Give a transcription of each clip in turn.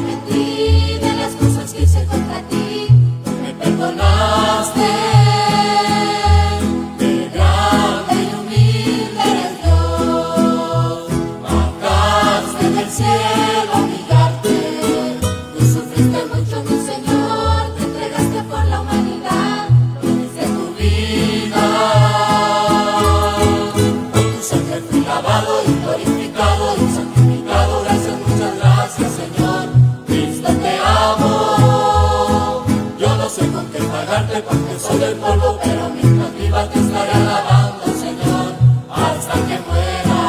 arrepentí de las cosas que hice contra ti. Tú me perdonaste. Qué grande y humilde eres Dios. Bajaste del cielo a humillarte. Tú sufriste mucho, mi Señor. Te entregaste por la humanidad. Lo diste tu vida. Con tu sangre fui lavado y glorificado y santificado. Gracias, muchas gracias, Señor. Cristo, te amo. Yo no sé con qué pagarte porque soy del polvo, pero mientras viva te estaré alabando, Señor, hasta que muera.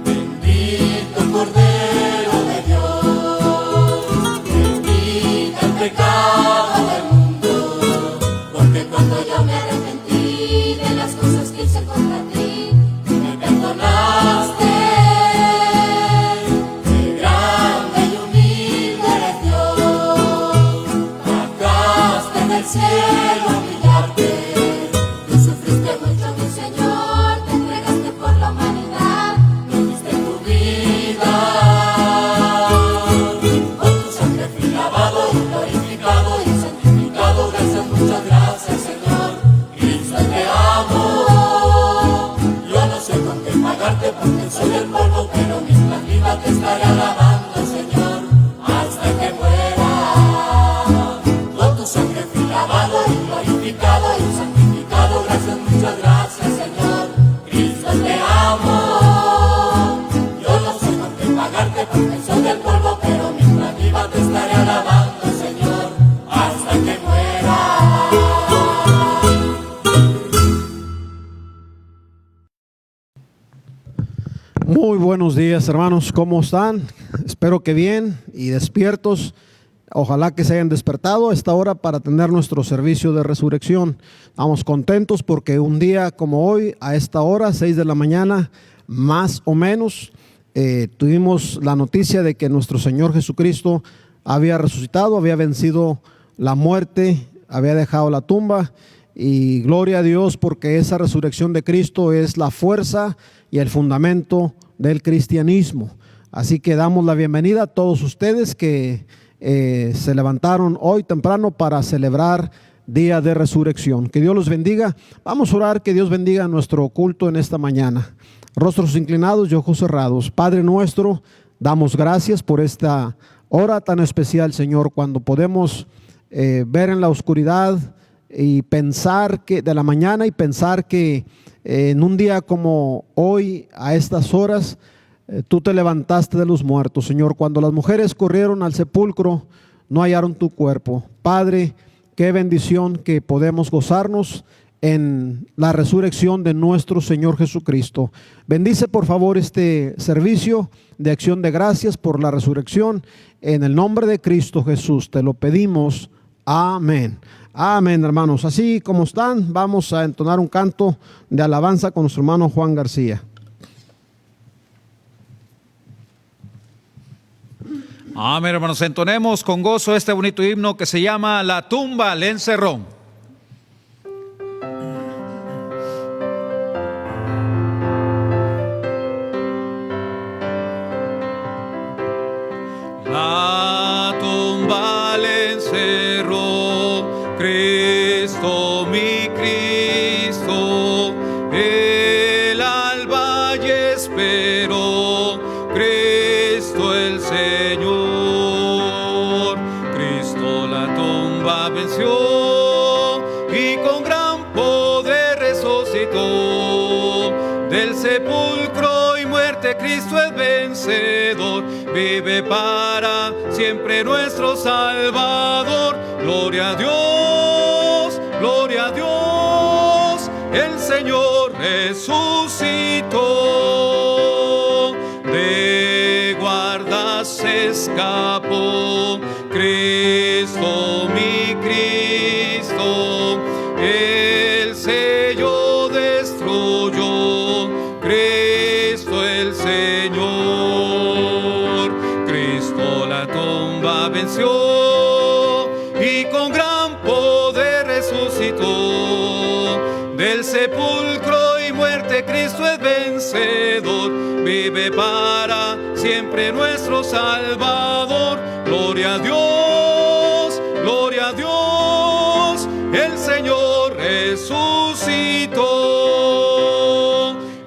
Bendito Cordero de Dios, que quita el pecado del mundo, porque cuando yo me arrepentí de las cosas que hice contra ti, tú me perdonaste. Qué grande y humilde eres Dios, bajaste del cielo a humillarte. Tú sufriste mucho, mi Señor, te entregaste por la humanidad, lo diste tu vida. Con tu sangre fui lavado y glorificado y santificado. Gracias, muchas gracias, Señor. Cristo, te amo. Yo no sé con qué pagarte porque soy del polvo, pero mientras viva te estaré alabando, Señor, hasta que muera. Con tu sangre fui lavado y glorificado y santificado. Gracias, muchas gracias, Señor. Cristo, te amo. Yo no sé con qué pagarte porque soy del polvo, pero mientras viva te estaré alabando, Señor, hasta que muera. Muy buenos días, hermanos, ¿cómo están? Espero que bien y despiertos. Ojalá que se hayan despertado a esta hora para tener nuestro servicio de resurrección. Estamos contentos porque un día como hoy, a esta hora, 6 de la mañana, más o menos, tuvimos la noticia de que nuestro Señor Jesucristo había resucitado, había vencido la muerte, había dejado la tumba. Y gloria a Dios porque esa resurrección de Cristo es la fuerza y el fundamento del cristianismo. Así que damos la bienvenida a todos ustedes que se levantaron hoy temprano para celebrar día de resurrección. Que Dios los bendiga. Vamos a orar, que Dios bendiga nuestro culto en esta mañana. Rostros inclinados y ojos cerrados. Padre nuestro, damos gracias por esta hora tan especial, Señor, cuando podemos ver en la oscuridad y pensar que de la mañana y pensar que en un día como hoy, a estas horas, tú te levantaste de los muertos, Señor. Cuando las mujeres corrieron al sepulcro, no hallaron tu cuerpo. Padre, qué bendición que podemos gozarnos en la resurrección de nuestro Señor Jesucristo. Bendice por favor este servicio de acción de gracias por la resurrección. En el nombre de Cristo Jesús te lo pedimos. Amén. Amén, hermanos. Así como están, vamos a entonar un canto de alabanza con nuestro hermano Juan García. Amén, hermanos. Entonemos con gozo este bonito himno que se llama La tumba le encerró. La tumba le encerró, Cristo, mi Cristo, el alba y esperó, Cristo el Señor. Cristo la tumba venció y con gran poder resucitó. Del sepulcro y muerte Cristo es vencedor. Vive para siempre nuestro Salvador. Gloria a Dios, gloria a Dios. El Señor resucitó. De guarda se escapó. Cristo, mi Cristo, el sello destruyó. Cristo el sello venció y con gran poder resucitó. Del sepulcro y muerte Cristo es vencedor, vive para siempre nuestro Salvador. Gloria a Dios, gloria a Dios, el Señor resucitó.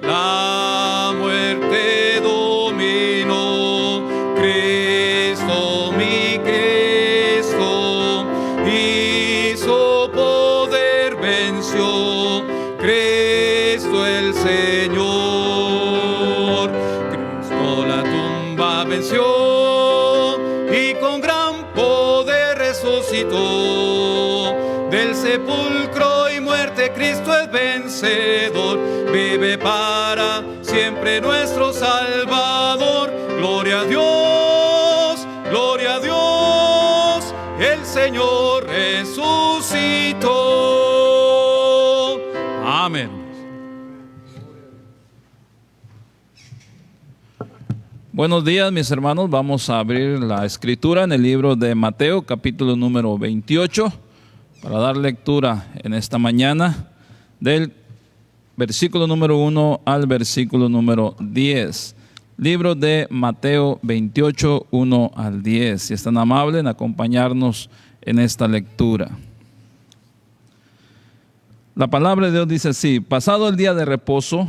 La muerte dominó, Cristo, mi Cristo, hizo poder, venció, Cristo el Señor. Cristo la tumba venció y con gran poder resucitó. Del sepulcro y muerte Cristo es vencedor, vive para siempre nuestro Salvador. Gloria a Dios, gloria a Dios, el Señor resucitó. Amén. Buenos días, mis hermanos. Vamos a abrir la escritura en el libro de Mateo, capítulo número 28, para dar lectura en esta mañana del versículo número 1 al versículo número 10. Libro de Mateo 28, 1 al 10. Si es tan amable en acompañarnos en esta lectura. La palabra de Dios dice así: pasado el día de reposo,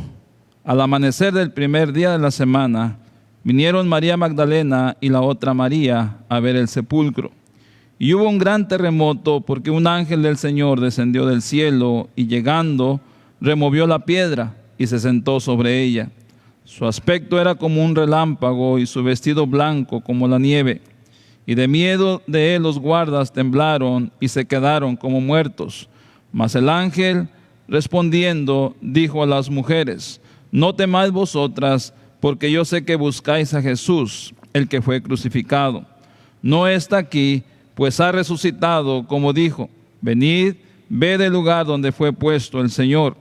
al amanecer del primer día de la semana, vinieron María Magdalena y la otra María a ver el sepulcro. Y hubo un gran terremoto, porque un ángel del Señor descendió del cielo y llegando, removió la piedra y se sentó sobre ella. Su aspecto era como un relámpago y su vestido blanco como la nieve. Y de miedo de él los guardas temblaron y se quedaron como muertos. Mas el ángel, respondiendo, dijo a las mujeres: no temáis vosotras, porque yo sé que buscáis a Jesús, el que fue crucificado. No está aquí, pues ha resucitado, como dijo. Venid, ved el lugar donde fue puesto el Señor.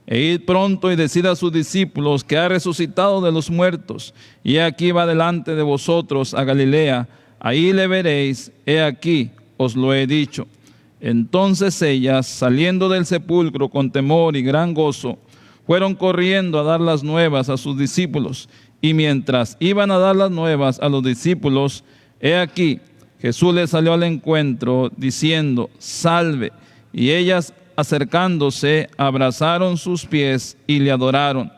E id pronto y decid a sus discípulos que ha resucitado de los muertos. Y aquí va delante de vosotros a Galilea. Ahí le veréis, he aquí, os lo he dicho. Entonces ellas, saliendo del sepulcro con temor y gran gozo, fueron corriendo a dar las nuevas a sus discípulos. Y mientras iban a dar las nuevas a los discípulos, he aquí, Jesús les salió al encuentro, diciendo: salve. Y ellas, acercándose, abrazaron sus pies y le adoraron.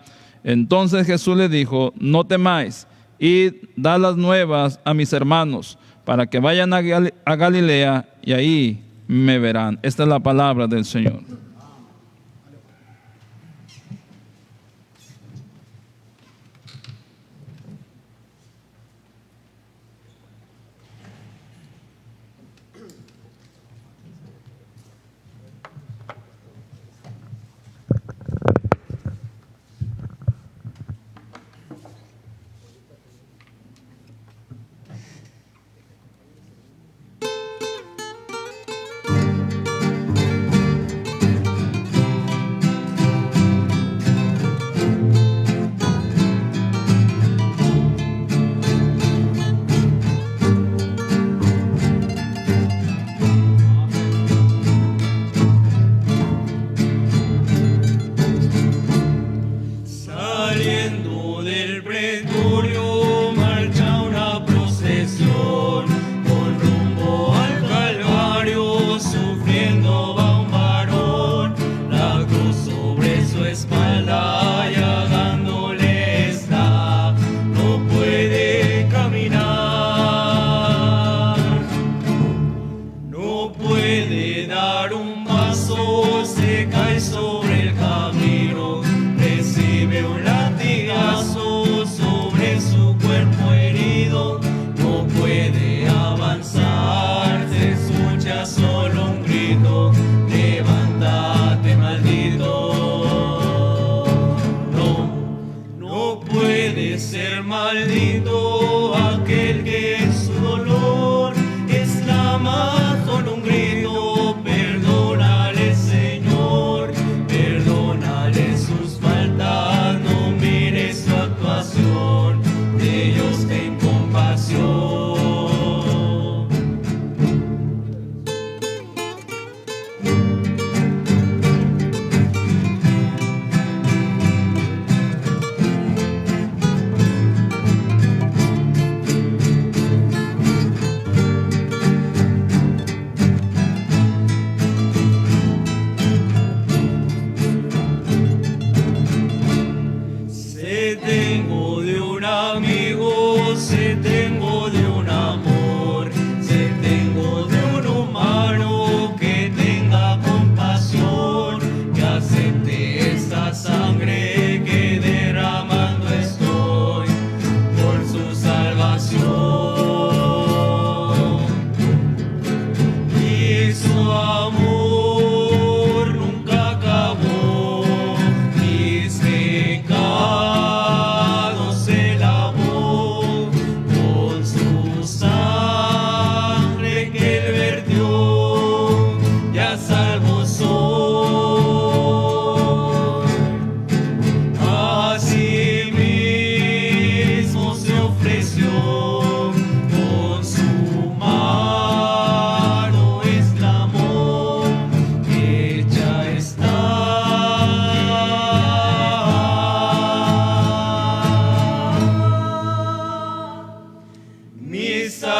Entonces Jesús les dijo: no temáis, id, dad las nuevas a mis hermanos, para que vayan a Galilea, y ahí me verán. Esta es la palabra del Señor.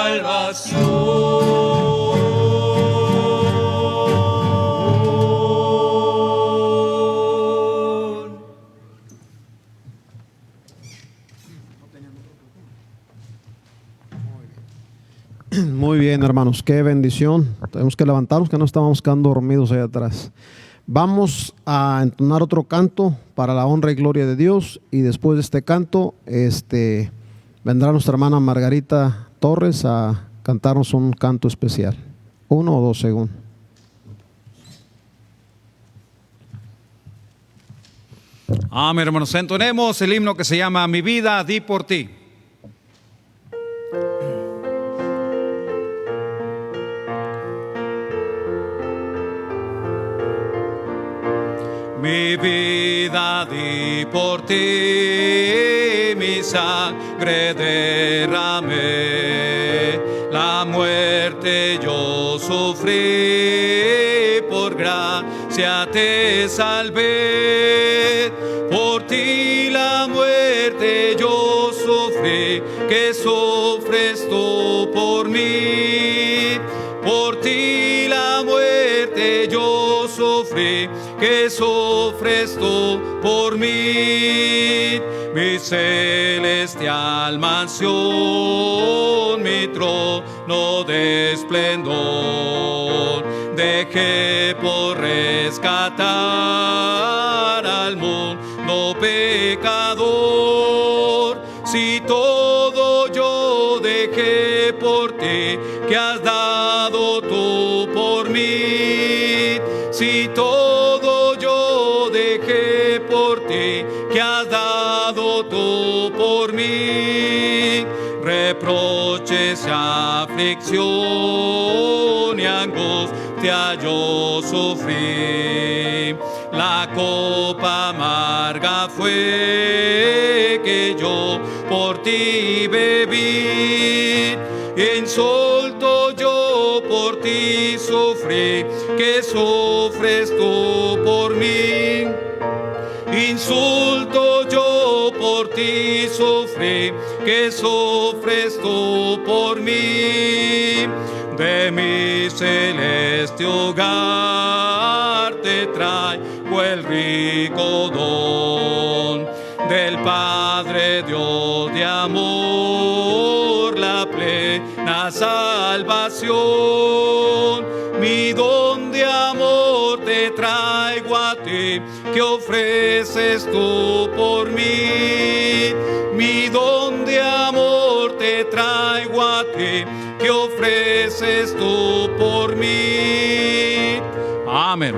salvación. Muy bien, hermanos, qué bendición. Tenemos que levantarnos, que no estábamos quedando dormidos allá atrás. Vamos a entonar otro canto para la honra y gloria de Dios, y después de este canto, vendrá nuestra hermana Margarita Torres a cantarnos un canto especial. 1 o 2 segundos. Amén, hermanos. Entonemos el himno que se llama Mi vida di por ti. Mi vida di por ti, mi sangre derramé, la muerte yo sufrí, por gracia te salvé, por ti la muerte yo sufrí, que sufres tú por mí, por ti la muerte yo sufrí, que sufres tú por mí. Mi celestial mansión, mi trono de esplendor, dejé por rescatar al mundo pecador. Si todo yo dejé por ti, que has dado tú por mí. Si todo yo dejé por ti, que has dado tú por mí. Reproches y aflicción y angustia yo sufrí. La copa amarga fue que yo por ti bebí. Insulto yo por ti sufrí, que sufres tú por mí. Insulto yo por ti sufrí, que sufres tú por mí. De mi celeste hogar te traigo el rico don del Padre Dios de amor, la plena salvación. Mi don de amor te traigo a ti, que ofreces tú por mí. Mi don de amor te traigo a ti, que ofreces tú por mí. Amén.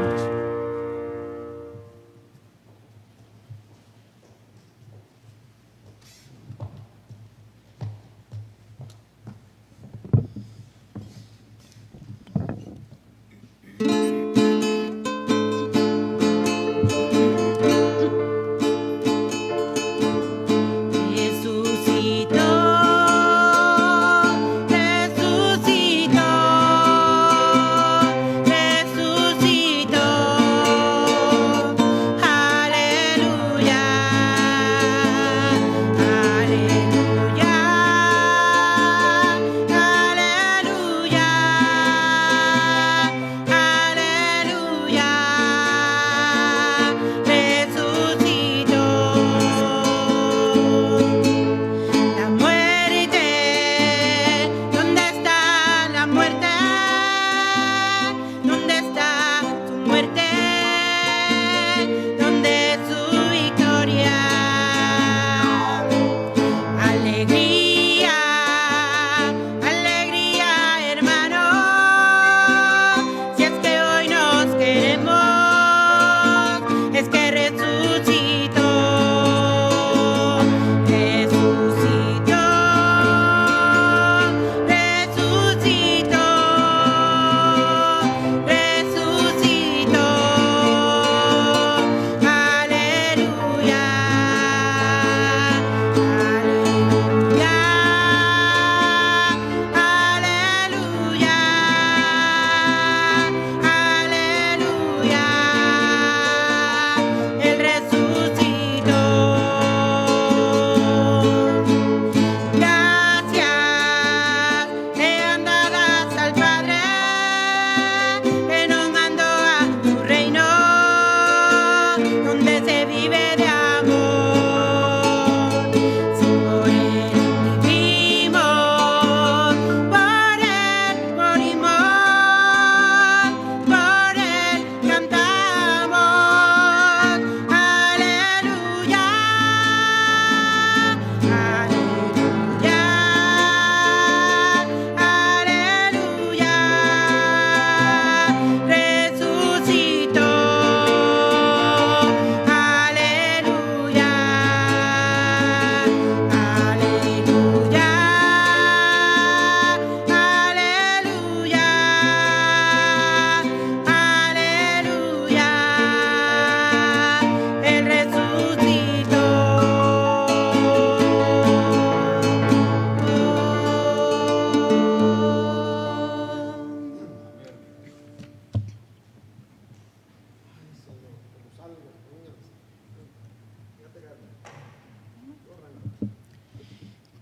Resucitó,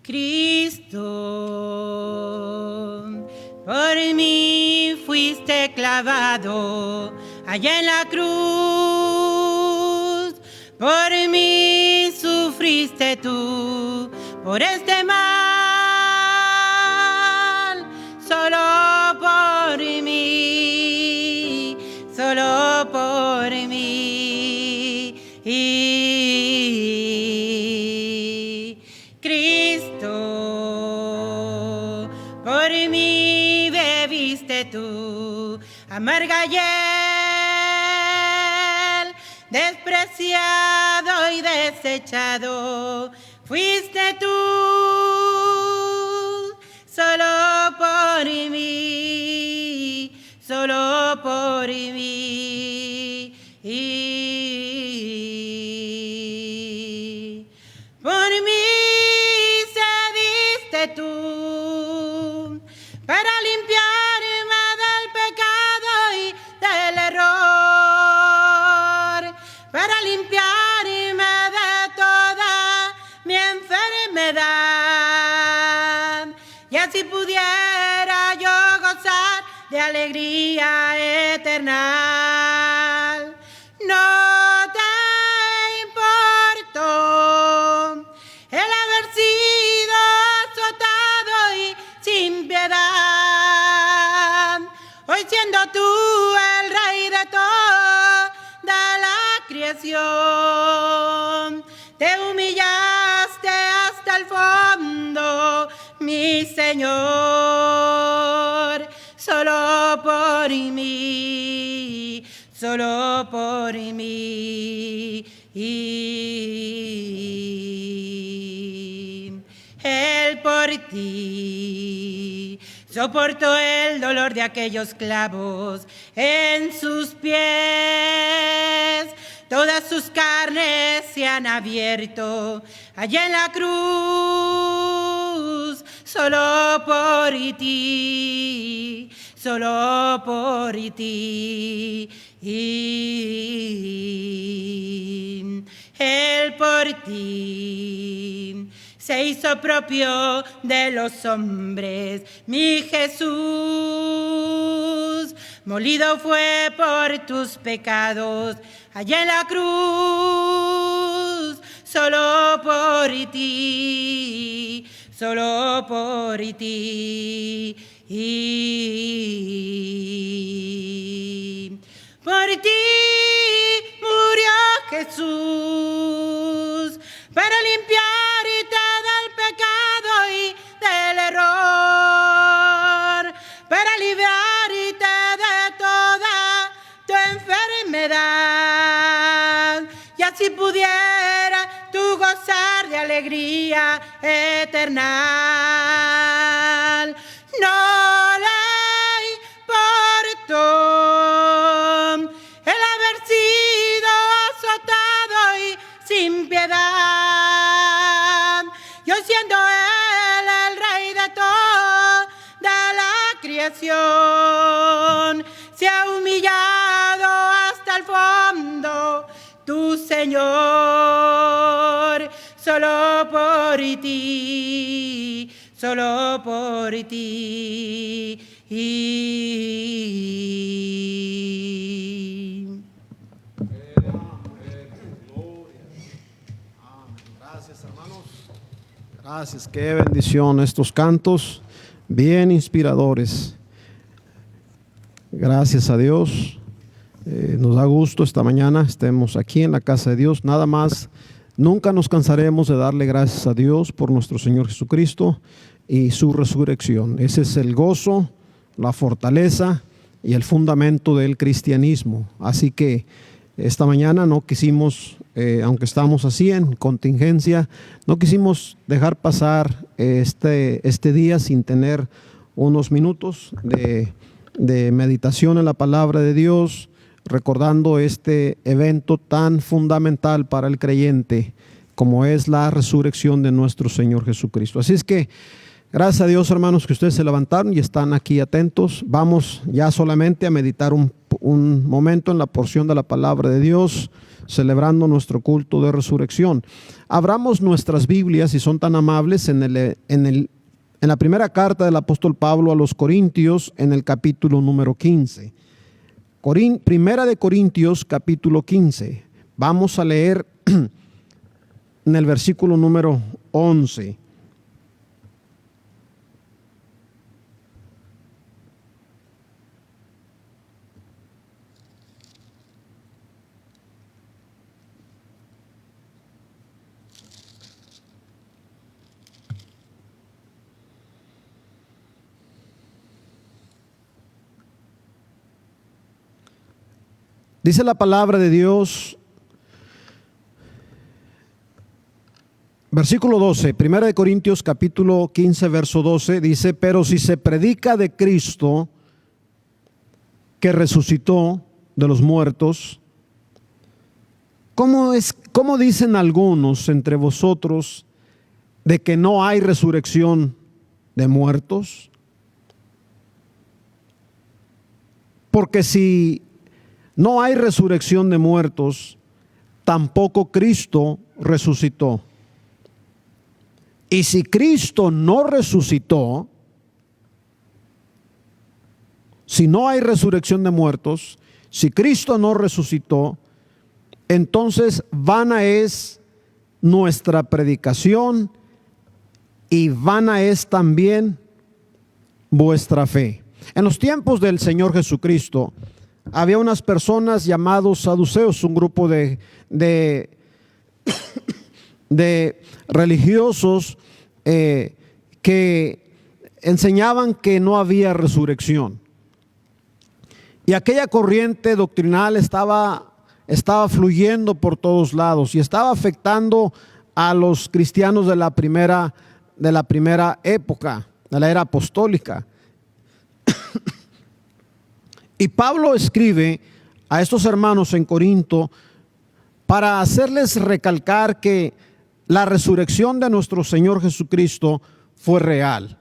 Cristo, por mí fuiste clavado allá en la cruz, por mí sufriste tú, por este mal, solo por mí, solo por mí. Cristo, por mí bebiste tú amarga hiel, despreciado y desechado fuiste tú, solo por mí, solo por mí. Por mí cediste tú para limpiarme del pecado y del error, para limpiarme de toda mi enfermedad, y así pudiera yo gozar de alegría eterna. No te importó el haber sido azotado y sin piedad, hoy siendo tú el rey de toda la creación, te humillaste hasta el fondo, mi Señor, solo por mí, solo por mí. Él por ti soportó el dolor de aquellos clavos en sus pies. Todas sus carnes se han abierto allá en la cruz, solo por ti, solo por ti. Él por ti se hizo propio de los hombres, mi Jesús. Molido fue por tus pecados allá en la cruz, solo por ti, solo por ti. Por ti murió Jesús para limpiarte del pecado y del error, para librarte de toda tu enfermedad, y así pudiera tú gozar de alegría eterna. No le importó el haber sido azotado y sin piedad, yo siendo él el rey de toda la creación, se ha humillado hasta el fondo, tu Señor, solo por ti, solo por ti. Gracias, hermanos. Gracias, qué bendición estos cantos, bien inspiradores. Gracias a Dios. Nos da gusto esta mañana estemos aquí en la casa de Dios. Nada más, nunca nos cansaremos de darle gracias a Dios por nuestro Señor Jesucristo y su resurrección. Ese es el gozo, la fortaleza y el fundamento del cristianismo. Así que esta mañana no quisimos, aunque estamos así en contingencia, no quisimos dejar pasar este día sin tener unos minutos de meditación en la palabra de Dios, recordando este evento tan fundamental para el creyente como es la resurrección de nuestro Señor Jesucristo. Así es que gracias a Dios, hermanos, que ustedes se levantaron y están aquí atentos. Vamos ya solamente a meditar un momento en la porción de la palabra de Dios. celebrando nuestro culto de resurrección. Abramos nuestras Biblias, si son tan amables, en la primera carta del apóstol Pablo a los Corintios, en el capítulo número 15. Primera de Corintios, capítulo 15. Vamos a leer en el versículo número 11. Dice la palabra de Dios, versículo 12, 1 de Corintios capítulo 15, verso 12, dice: pero si se predica de Cristo que resucitó de los muertos, ¿cómo dicen algunos entre vosotros de que no hay resurrección de muertos? Porque si no hay resurrección de muertos, tampoco Cristo resucitó. Y si Cristo no resucitó, si no hay resurrección de muertos, si Cristo no resucitó, entonces vana es nuestra predicación y vana es también vuestra fe. En los tiempos del Señor Jesucristo, había unas personas llamados saduceos, un grupo de religiosos que enseñaban que no había resurrección. Y aquella corriente doctrinal estaba fluyendo por todos lados y estaba afectando a los cristianos de la primera época, de la era apostólica. Y Pablo escribe a estos hermanos en Corinto para hacerles recalcar que la resurrección de nuestro Señor Jesucristo fue real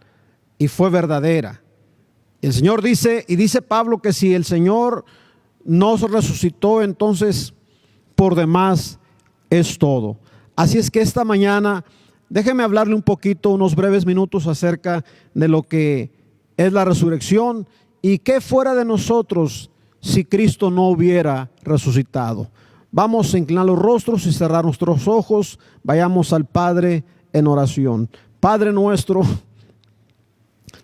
y fue verdadera. El Señor dice, y dice Pablo, que si el Señor no resucitó, entonces por demás es todo. Así es que esta mañana déjeme hablarle un poquito, unos breves minutos acerca de lo que es la resurrección. ¿Y qué fuera de nosotros si Cristo no hubiera resucitado? Vamos a inclinar los rostros y cerrar nuestros ojos. Vayamos al Padre en oración. Padre nuestro,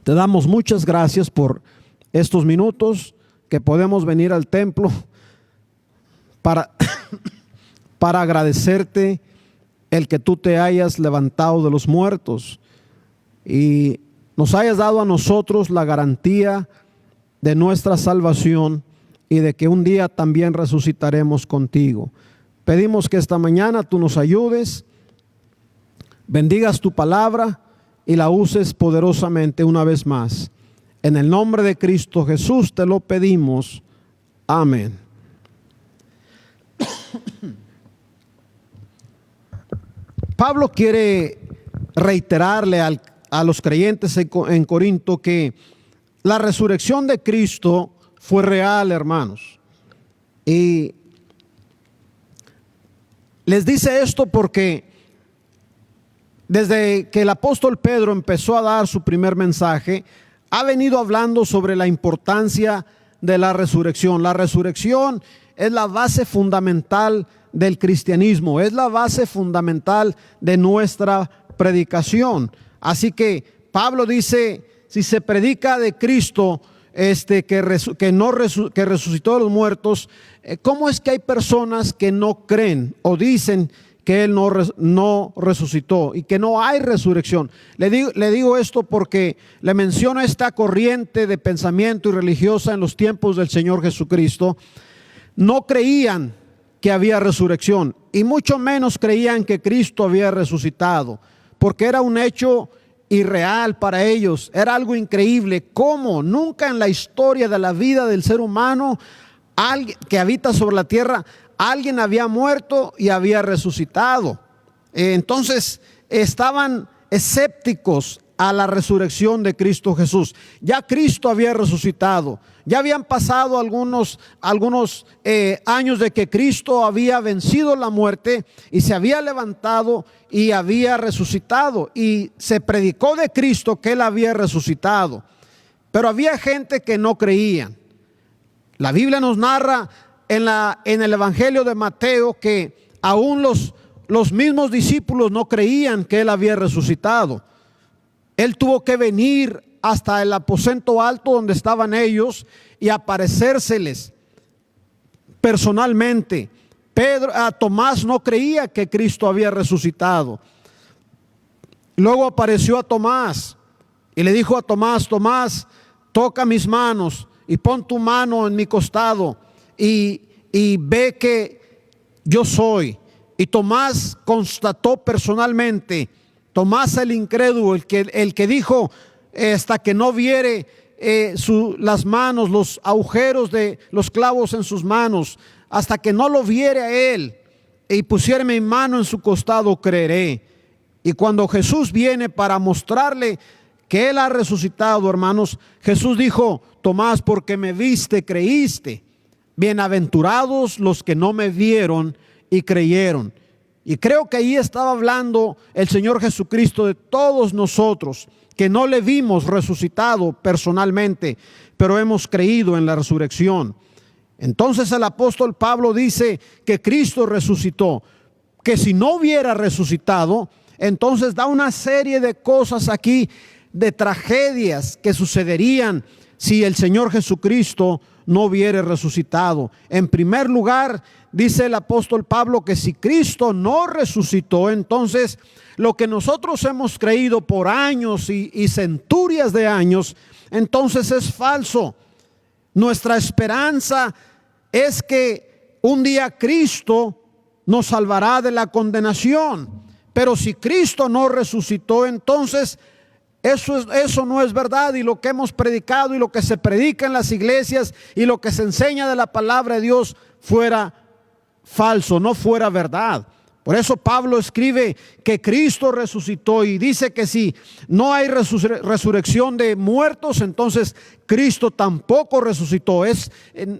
te damos muchas gracias por estos minutos que podemos venir al templo para agradecerte el que tú te hayas levantado de los muertos y nos hayas dado a nosotros la garantía de nuestra salvación y de que un día también resucitaremos contigo. Pedimos que esta mañana tú nos ayudes, bendigas tu palabra y la uses poderosamente una vez más. En el nombre de Cristo Jesús te lo pedimos. Amén. Pablo quiere reiterarle a los creyentes en Corinto que la resurrección de Cristo fue real, hermanos. Y les dice esto porque desde que el apóstol Pedro empezó a dar su primer mensaje, ha venido hablando sobre la importancia de la resurrección. La resurrección es la base fundamental del cristianismo, es la base fundamental de nuestra predicación. Así que Pablo dice: si se predica de Cristo que resucitó de los muertos, ¿cómo es que hay personas que no creen o dicen que Él no resucitó y que no hay resurrección? Le digo esto porque le menciono esta corriente de pensamiento y religiosa en los tiempos del Señor Jesucristo. No creían que había resurrección y mucho menos creían que Cristo había resucitado, porque era un hecho irreal para ellos, era algo increíble. ¿Cómo? Nunca en la historia de la vida del ser humano, alguien que habita sobre la tierra, alguien había muerto y había resucitado. Entonces estaban escépticos a la resurrección de Cristo Jesús. Ya Cristo había resucitado. Ya habían pasado algunos años de que Cristo había vencido la muerte y se había levantado y había resucitado. Y se predicó de Cristo que Él había resucitado. Pero había gente que no creía. La Biblia nos narra en el Evangelio de Mateo que aún los mismos discípulos no creían que Él había resucitado. Él tuvo que venir hasta el aposento alto donde estaban ellos y aparecérseles personalmente. Tomás no creía que Cristo había resucitado. Luego apareció a Tomás y le dijo a Tomás: Tomás, toca mis manos y pon tu mano en mi costado y ve que yo soy. Y Tomás constató personalmente, Tomás el incrédulo, el que dijo hasta que no viere las manos, los agujeros de los clavos en sus manos, hasta que no lo viere a él y pusiera mi mano en su costado, creeré. Y cuando Jesús viene para mostrarle que Él ha resucitado, hermanos, Jesús dijo: Tomás, porque me viste, creíste. Bienaventurados los que no me vieron y creyeron. Y creo que ahí estaba hablando el Señor Jesucristo de todos nosotros, que no le vimos resucitado personalmente, pero hemos creído en la resurrección. Entonces el apóstol Pablo dice que Cristo resucitó, que si no hubiera resucitado, entonces da una serie de cosas aquí, de tragedias que sucederían si el Señor Jesucristo no hubiera resucitado. En primer lugar, dice el apóstol Pablo que si Cristo no resucitó, entonces lo que nosotros hemos creído por años y centurias de años, entonces es falso. Nuestra esperanza es que un día Cristo nos salvará de la condenación. Pero si Cristo no resucitó, entonces eso no es verdad, y lo que hemos predicado y lo que se predica en las iglesias y lo que se enseña de la palabra de Dios fuera falso, no fuera verdad. Por eso Pablo escribe que Cristo resucitó y dice que si no hay resurrección de muertos, entonces Cristo tampoco resucitó.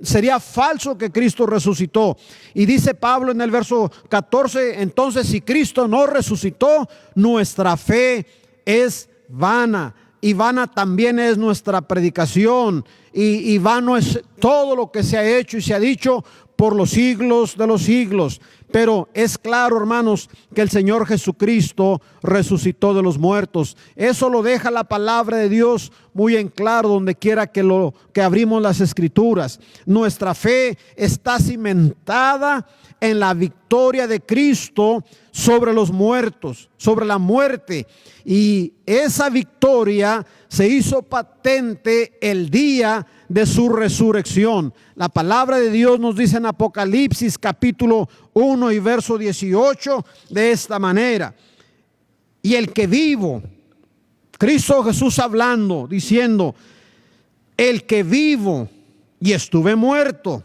Sería falso que Cristo resucitó. Y dice Pablo en el verso 14, entonces si Cristo no resucitó, nuestra fe es vana, y vana también es nuestra predicación, y vano es todo lo que se ha hecho y se ha dicho por los siglos de los siglos. Pero es claro, hermanos, que el Señor Jesucristo resucitó de los muertos. Eso lo deja la palabra de Dios muy en claro donde quiera que abrimos las escrituras. Nuestra fe está cimentada en la victoria de Cristo sobre los muertos, sobre la muerte. Y esa victoria se hizo patente el día de su resurrección. La palabra de Dios nos dice en Apocalipsis capítulo 1 y verso 18 de esta manera: y el que vivo, Cristo Jesús hablando, diciendo: el que vivo y estuve muerto,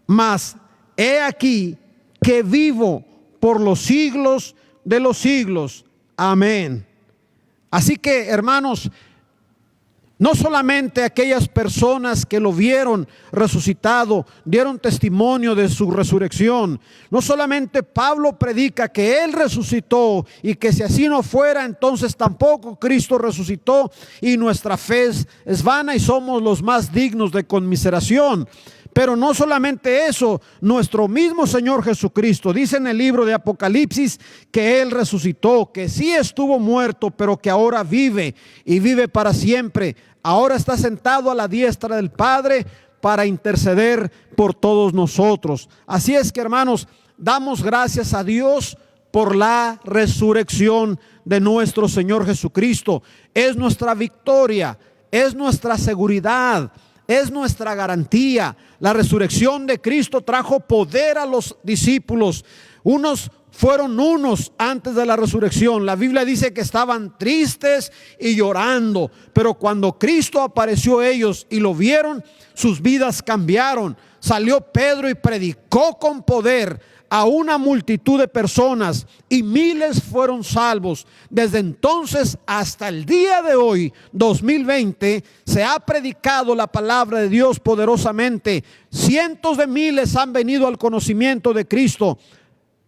mas he aquí que vivo por los siglos de los siglos. Amén. Así que, hermanos, no solamente aquellas personas que lo vieron resucitado dieron testimonio de su resurrección. No solamente Pablo predica que Él resucitó y que si así no fuera, entonces tampoco Cristo resucitó y nuestra fe es vana y somos los más dignos de conmiseración. Pero no solamente eso, nuestro mismo Señor Jesucristo dice en el libro de Apocalipsis que Él resucitó, que sí estuvo muerto, pero que ahora vive y vive para siempre. Ahora está sentado a la diestra del Padre para interceder por todos nosotros. Así es que, hermanos, damos gracias a Dios por la resurrección de nuestro Señor Jesucristo. Es nuestra victoria, es nuestra seguridad, es nuestra garantía. La resurrección de Cristo trajo poder a los discípulos. Fueron unos antes de la resurrección. La Biblia dice que estaban tristes y llorando, pero cuando Cristo apareció a ellos y lo vieron, sus vidas cambiaron. Salió Pedro y predicó con poder a una multitud de personas y miles fueron salvos. Desde entonces hasta el día de hoy, 2020, se ha predicado la palabra de Dios poderosamente. Cientos de miles han venido al conocimiento de Cristo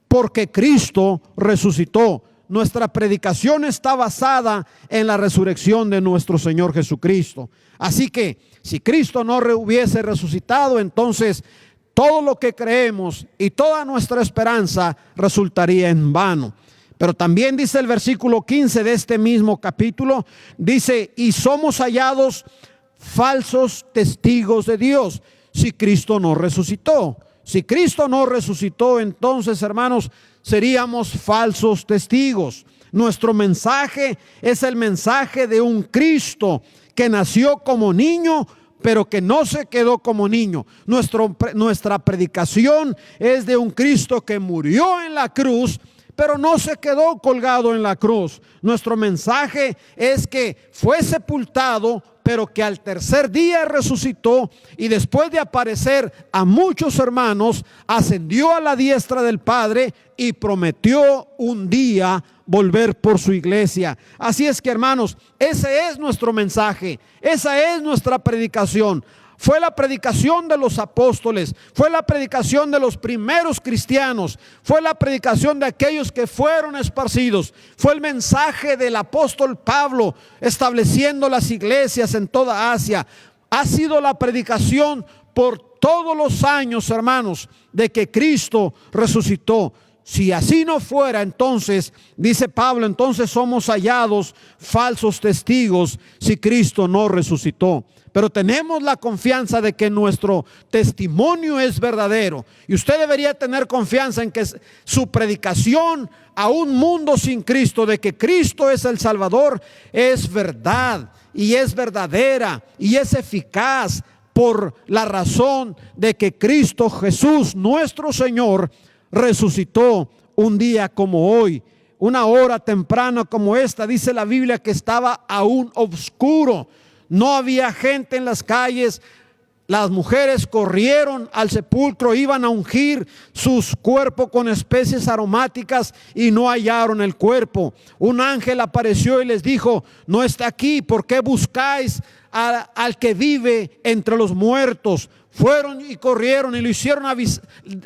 porque Cristo resucitó. Nuestra predicación está basada en la resurrección de nuestro Señor Jesucristo. Así que si Cristo no hubiese resucitado, entonces todo lo que creemos y toda nuestra esperanza resultaría en vano. Pero también dice el versículo 15 de este mismo capítulo, dice, y somos hallados falsos testigos de Dios si Cristo no resucitó. Si Cristo no resucitó, entonces, hermanos, seríamos falsos testigos. Nuestro mensaje es el mensaje de un Cristo que nació como niño, pero que no se quedó como niño. Nuestra predicación es de un Cristo que murió en la cruz, pero no se quedó colgado en la cruz. Nuestro mensaje es que fue sepultado, pero que al tercer día resucitó, y después de aparecer a muchos hermanos, ascendió a la diestra del Padre y prometió un día volver por su iglesia. Así es que, hermanos, ese es nuestro mensaje, esa es nuestra predicación. Fue la predicación de los apóstoles, fue la predicación de los primeros cristianos, fue la predicación de aquellos que fueron esparcidos, fue el mensaje del apóstol Pablo estableciendo las iglesias en toda Asia. Ha sido la predicación por todos los años, hermanos, de que Cristo resucitó. Si así no fuera, entonces, dice Pablo, entonces somos hallados falsos testigos si Cristo no resucitó. Pero tenemos la confianza de que nuestro testimonio es verdadero. Y usted debería tener confianza en que su predicación a un mundo sin Cristo, de que Cristo es el Salvador, es verdad y es verdadera y es eficaz, por la razón de que Cristo Jesús, nuestro Señor, resucitó un día como hoy, una hora temprana como esta. Dice la Biblia que estaba aún oscuro. No había gente en las calles. Las mujeres corrieron al sepulcro, iban a ungir sus cuerpos con especies aromáticas y no hallaron el cuerpo. Un ángel apareció y les dijo: no está aquí, ¿por qué buscáis al que vive entre los muertos? Fueron y corrieron y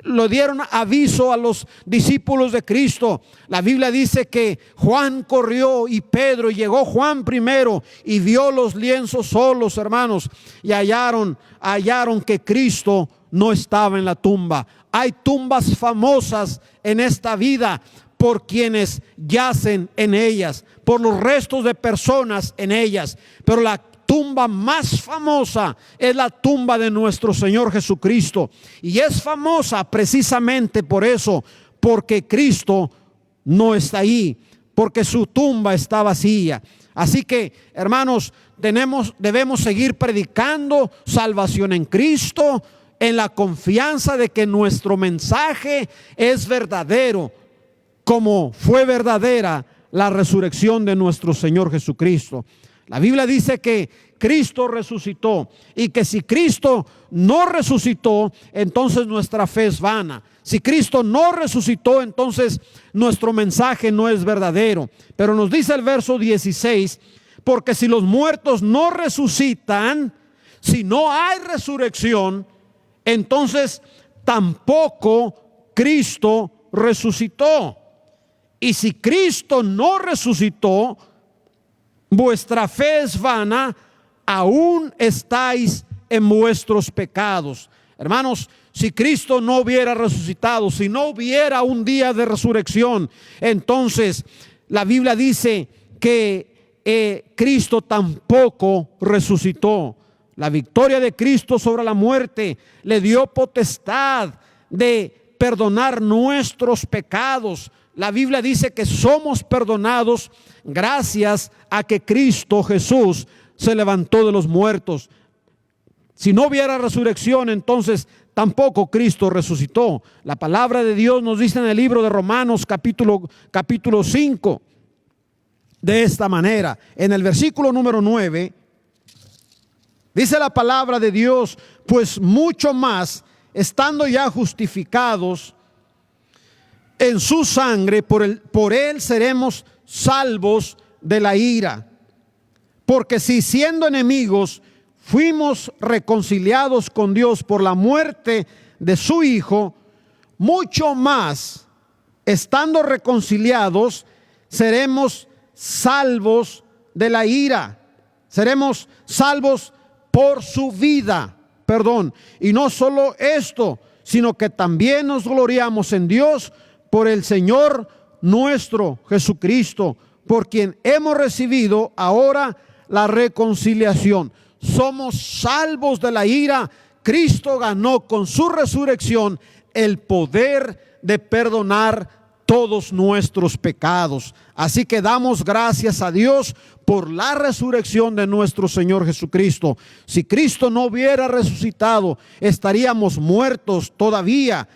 lo dieron aviso a los discípulos de Cristo. La Biblia dice que Juan corrió y Pedro, y llegó Juan primero y vio los lienzos solos, hermanos, y hallaron que Cristo no estaba en la tumba. Hay tumbas famosas en esta vida por quienes yacen en ellas, por los restos de personas en ellas, pero la tumba más famosa es la tumba de nuestro Señor Jesucristo, y es famosa precisamente por eso, porque Cristo no está ahí, porque su tumba está vacía. Así que, hermanos, debemos seguir predicando salvación en Cristo, en la confianza de que nuestro mensaje es verdadero, como fue verdadera la resurrección de nuestro Señor Jesucristo. La Biblia dice que Cristo resucitó, y que si Cristo no resucitó, entonces nuestra fe es vana. Si Cristo no resucitó, entonces nuestro mensaje no es verdadero. Pero nos dice el verso 16, porque si los muertos no resucitan, si no hay resurrección, entonces tampoco Cristo resucitó. Y si Cristo no resucitó, vuestra fe es vana, aún estáis en vuestros pecados. Hermanos, si Cristo no hubiera resucitado, si no hubiera un día de resurrección, entonces la Biblia dice que Cristo tampoco resucitó. La victoria de Cristo sobre la muerte le dio potestad de perdonar nuestros pecados. La Biblia dice que somos perdonados gracias a que Cristo Jesús se levantó de los muertos. Si no hubiera resurrección, entonces tampoco Cristo resucitó. La palabra de Dios nos dice en el libro de Romanos capítulo 5 de esta manera. En el versículo número 9 dice la palabra de Dios: pues mucho más, estando ya justificados, en su sangre, por él seremos salvos de la ira. Porque si siendo enemigos fuimos reconciliados con Dios por la muerte de su Hijo, mucho más, estando reconciliados, seremos salvos de la ira. Seremos salvos por su vida, Y no solo esto, sino que también nos gloriamos en Dios por el Señor nuestro Jesucristo, por quien hemos recibido ahora la reconciliación. Somos salvos de la ira. Cristo ganó con su resurrección el poder de perdonar todos nuestros pecados. Así que damos gracias a Dios por la resurrección de nuestro Señor Jesucristo. Si Cristo no hubiera resucitado, estaríamos muertos todavía,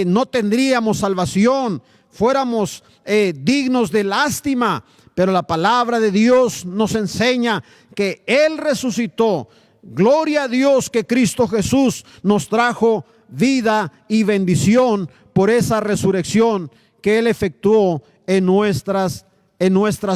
no tendríamos salvación, fuéramos dignos de lástima. Pero la palabra de Dios nos enseña que Él resucitó. Gloria a Dios que Cristo Jesús nos trajo vida y bendición por esa resurrección que Él efectuó en nuestras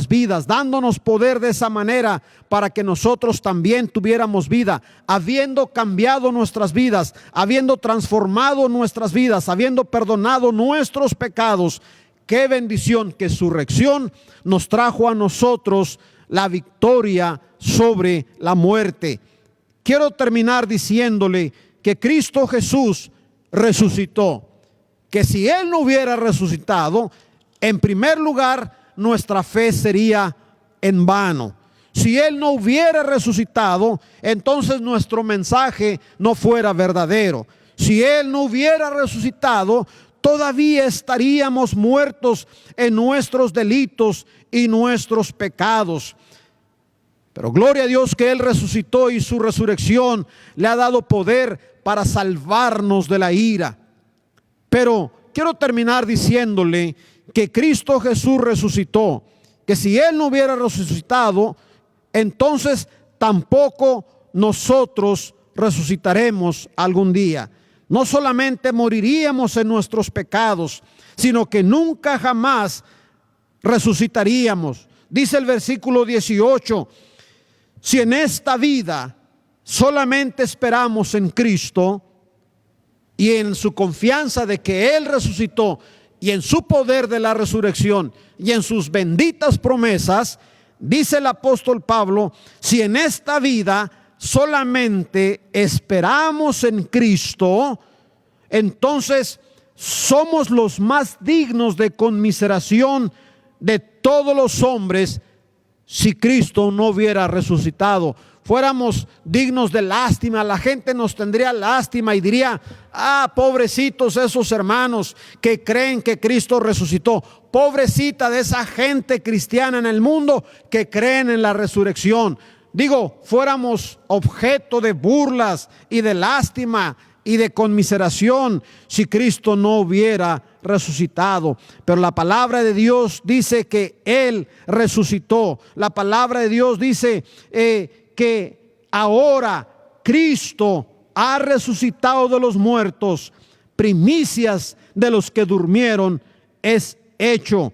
vidas, dándonos poder de esa manera para que nosotros también tuviéramos vida, habiendo cambiado nuestras vidas, habiendo transformado nuestras vidas, habiendo perdonado nuestros pecados. Qué bendición que su resurrección nos trajo a nosotros la victoria sobre la muerte. Quiero terminar diciéndole que Cristo Jesús resucitó. Que si Él no hubiera resucitado, en primer lugar, nuestra fe sería en vano. Si Él no hubiera resucitado, entonces nuestro mensaje no fuera verdadero. Si Él no hubiera resucitado, todavía estaríamos muertos en nuestros delitos y nuestros pecados. Pero gloria a Dios que Él resucitó y su resurrección le ha dado poder para salvarnos de la ira. Pero quiero terminar diciéndole que Cristo Jesús resucitó, que si Él no hubiera resucitado, entonces tampoco nosotros resucitaremos algún día. No solamente moriríamos en nuestros pecados, sino que nunca jamás resucitaríamos. Dice el versículo 18, si en esta vida solamente esperamos en Cristo y en su confianza de que Él resucitó y en su poder de la resurrección y en sus benditas promesas, dice el apóstol Pablo, si en esta vida solamente esperamos en Cristo, entonces somos los más dignos de conmiseración de todos los hombres. Si Cristo no hubiera resucitado, fuéramos dignos de lástima, la gente nos tendría lástima y diría, pobrecitos esos hermanos que creen que Cristo resucitó, pobrecita de esa gente cristiana en el mundo que creen en la resurrección. Fuéramos objeto de burlas y de lástima y de conmiseración si Cristo no hubiera resucitado. Pero la palabra de Dios dice que Él resucitó. La palabra de Dios dice que ahora Cristo ha resucitado de los muertos, primicias de los que durmieron es hecho.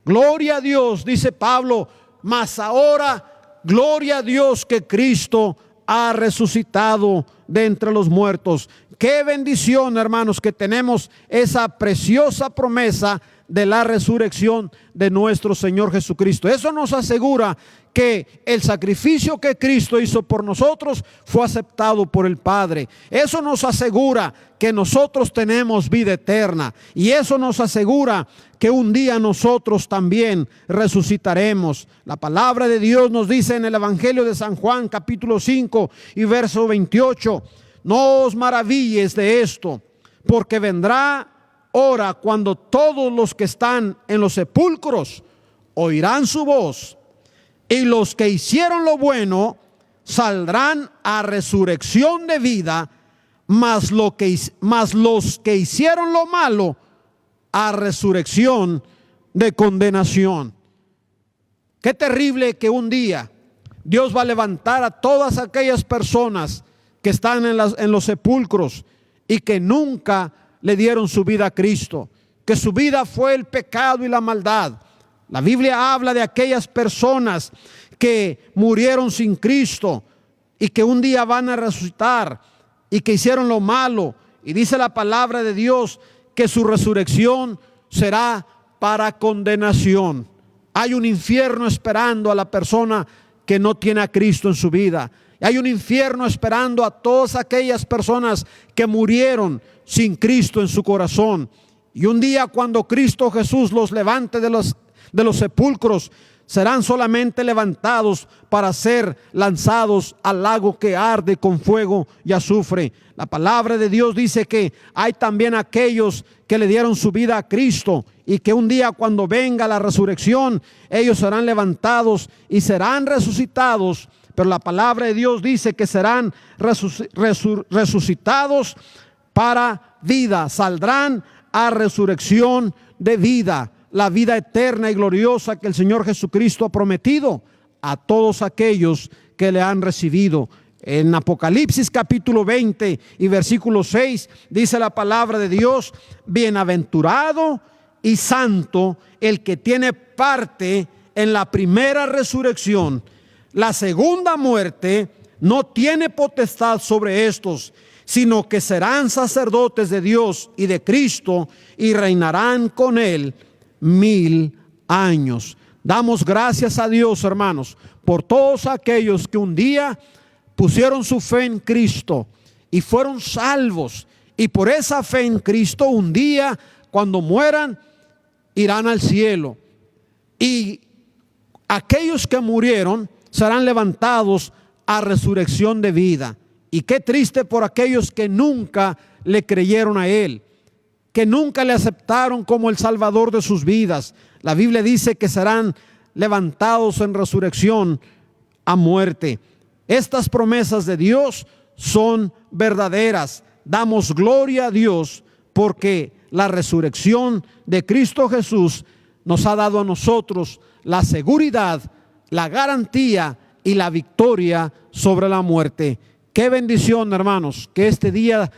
Gloria a Dios, dice Pablo, mas ahora gloria a Dios que Cristo ha resucitado de entre los muertos. Qué bendición, hermanos, que tenemos esa preciosa promesa de la resurrección de nuestro Señor Jesucristo. Eso nos asegura que el sacrificio que Cristo hizo por nosotros fue aceptado por el Padre. Eso nos asegura que nosotros tenemos vida eterna. Y eso nos asegura que un día nosotros también resucitaremos. La palabra de Dios nos dice en el Evangelio de San Juan, capítulo 5 y verso 28, no os maravilles de esto, porque vendrá hora cuando todos los que están en los sepulcros oirán su voz, y los que hicieron lo bueno saldrán a resurrección de vida, mas los que hicieron lo malo a resurrección de condenación. Qué terrible que un día Dios va a levantar a todas aquellas personas que están en los sepulcros y que nunca le dieron su vida a Cristo, que su vida fue el pecado y la maldad. La Biblia habla de aquellas personas que murieron sin Cristo y que un día van a resucitar y que hicieron lo malo. Y dice la palabra de Dios que su resurrección será para condenación. Hay un infierno esperando a la persona que no tiene a Cristo en su vida. Hay un infierno esperando a todas aquellas personas que murieron sin Cristo en su corazón. Y un día, cuando Cristo Jesús los levante de los sepulcros, serán solamente levantados para ser lanzados al lago que arde con fuego y azufre. La palabra de Dios dice que hay también aquellos que le dieron su vida a Cristo y que un día, cuando venga la resurrección, ellos serán levantados y serán resucitados. Pero la palabra de Dios dice que serán resucitados para vida, saldrán a resurrección de vida, la vida eterna y gloriosa que el Señor Jesucristo ha prometido a todos aquellos que le han recibido. En Apocalipsis capítulo 20 y versículo 6 dice la palabra de Dios: bienaventurado y santo el que tiene parte en la primera resurrección. La segunda muerte no tiene potestad sobre estos, sino que serán sacerdotes de Dios y de Cristo y reinarán con él 1000 años. Damos gracias a Dios, hermanos, por todos aquellos que un día pusieron su fe en Cristo y fueron salvos, y por esa fe en Cristo un día, cuando mueran, irán al cielo. Y aquellos que murieron serán levantados a resurrección de vida. Y qué triste por aquellos que nunca le creyeron a Él, que nunca le aceptaron como el Salvador de sus vidas. La Biblia dice que serán levantados en resurrección a muerte. Estas promesas de Dios son verdaderas. Damos gloria a Dios porque la resurrección de Cristo Jesús nos ha dado a nosotros la seguridad, la garantía y la victoria sobre la muerte. Qué bendición, hermanos, que este día,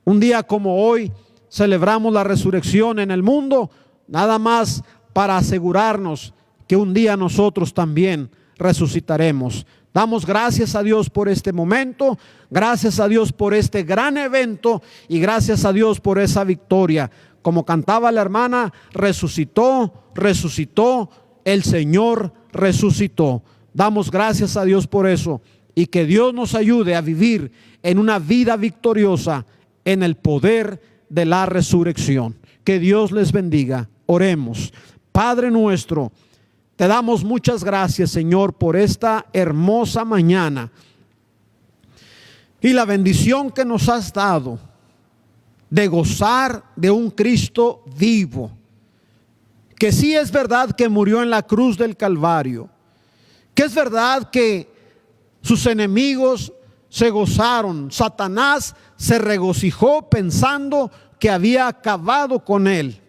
un día como hoy, celebramos la resurrección en el mundo, nada más para asegurarnos que un día nosotros también resucitaremos. Damos gracias a Dios por este momento, gracias a Dios por este gran evento y gracias a Dios por esa victoria. Como cantaba la hermana, resucitó, resucitó, el Señor resucitó. Damos gracias a Dios por eso, y que Dios nos ayude a vivir en una vida victoriosa en el poder de la resurrección. Que Dios les bendiga. Oremos. Padre nuestro, te damos muchas gracias, Señor, por esta hermosa mañana y la bendición que nos has dado de gozar de un Cristo vivo, que sí es verdad que murió en la cruz del Calvario, que es verdad que sus enemigos se gozaron, Satanás se regocijó pensando que había acabado con él,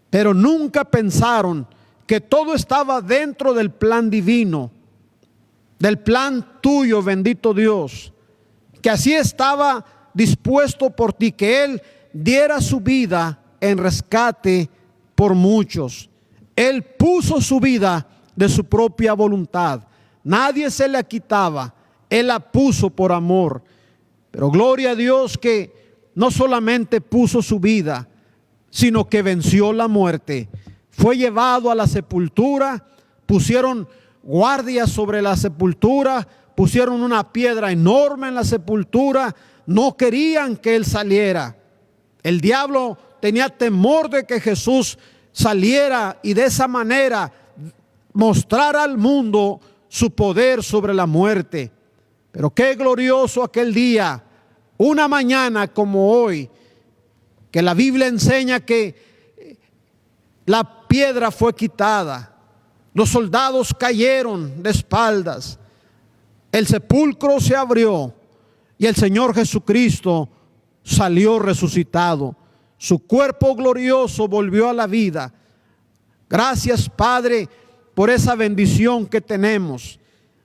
pero nunca pensaron que todo estaba dentro del plan divino, del plan tuyo, bendito Dios, que así estaba dispuesto por ti, que Él diera su vida en rescate por muchos. Él puso su vida de su propia voluntad, nadie se la quitaba, Él la puso por amor. Pero gloria a Dios que no solamente puso su vida, sino que venció la muerte. Fue llevado a la sepultura, pusieron guardias sobre la sepultura, pusieron una piedra enorme en la sepultura, no querían que Él saliera. El diablo tenía temor de que Jesús saliera y de esa manera mostrara al mundo su poder sobre la muerte. Pero qué glorioso aquel día, una mañana como hoy, que la Biblia enseña que la piedra fue quitada, los soldados cayeron de espaldas, el sepulcro se abrió y el Señor Jesucristo salió resucitado. Su cuerpo glorioso volvió a la vida. Gracias, Padre, por esa bendición que tenemos.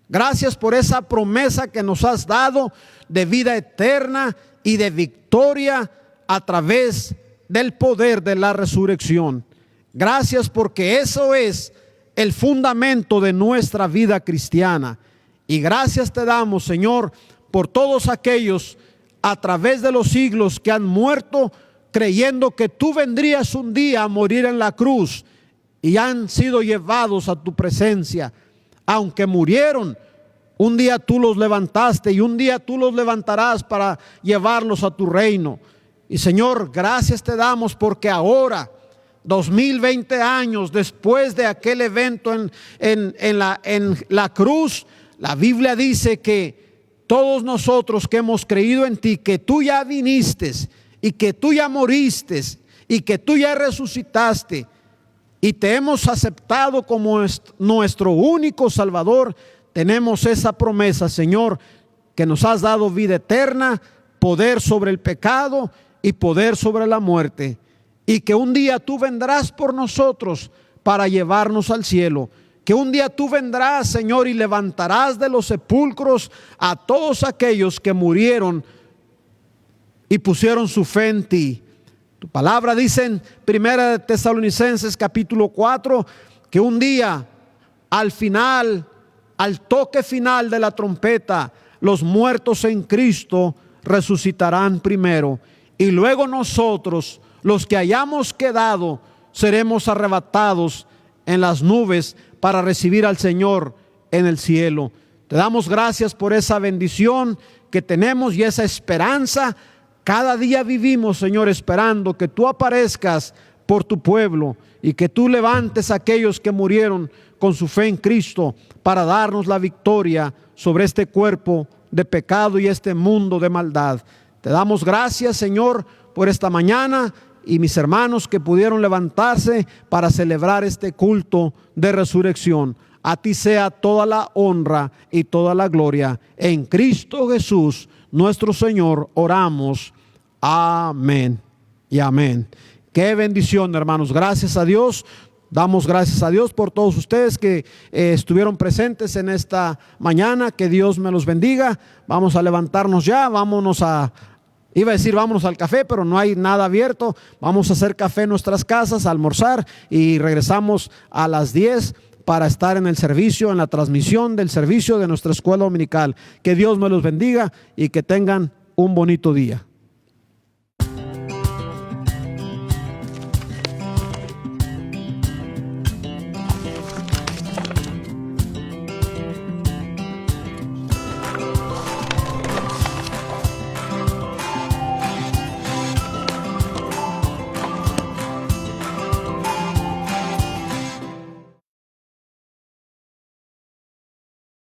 Gracias por esa promesa que nos has dado de vida eterna y de victoria a través del poder de la resurrección. Gracias porque eso es el fundamento de nuestra vida cristiana. Y gracias te damos, Señor, por todos aquellos a través de los siglos que han muerto creyendo que tú vendrías un día a morir en la cruz y han sido llevados a tu presencia. Aunque murieron, un día tú los levantaste y un día tú los levantarás para llevarlos a tu reino. Y Señor, gracias te damos porque ahora, 2020 años después de aquel evento en la cruz, la Biblia dice que todos nosotros que hemos creído en ti, que tú ya viniste y que tú ya moriste y que tú ya resucitaste y te hemos aceptado como nuestro único Salvador, tenemos esa promesa, Señor, que nos has dado vida eterna, poder sobre el pecado y poder sobre la muerte, y que un día tú vendrás por nosotros para llevarnos al cielo. Que un día tú vendrás, Señor, y levantarás de los sepulcros a todos aquellos que murieron y pusieron su fe en ti. Tu palabra dice en 1 Tesalonicenses capítulo 4 que un día, al final, al toque final de la trompeta, los muertos en Cristo resucitarán primero, y luego nosotros, los que hayamos quedado, seremos arrebatados en las nubes para recibir al Señor en el cielo. Te damos gracias por esa bendición que tenemos y esa esperanza. Cada día vivimos, Señor, esperando que tú aparezcas por tu pueblo y que tú levantes a aquellos que murieron con su fe en Cristo para darnos la victoria sobre este cuerpo de pecado y este mundo de maldad. Te damos gracias, Señor, por esta mañana y mis hermanos que pudieron levantarse para celebrar este culto de resurrección. A ti sea toda la honra y toda la gloria. En Cristo Jesús, nuestro Señor, oramos. Amén y amén. Qué bendición, hermanos. Gracias a Dios. Damos gracias a Dios por todos ustedes que estuvieron presentes en esta mañana. Que Dios me los bendiga. Vamos a levantarnos ya. Vámonos iba a decir vámonos al café, pero no hay nada abierto. Vamos a hacer café en nuestras casas, a almorzar, y regresamos a las 10 para estar en el servicio, en la transmisión del servicio de nuestra escuela dominical. Que Dios me los bendiga y que tengan un bonito día.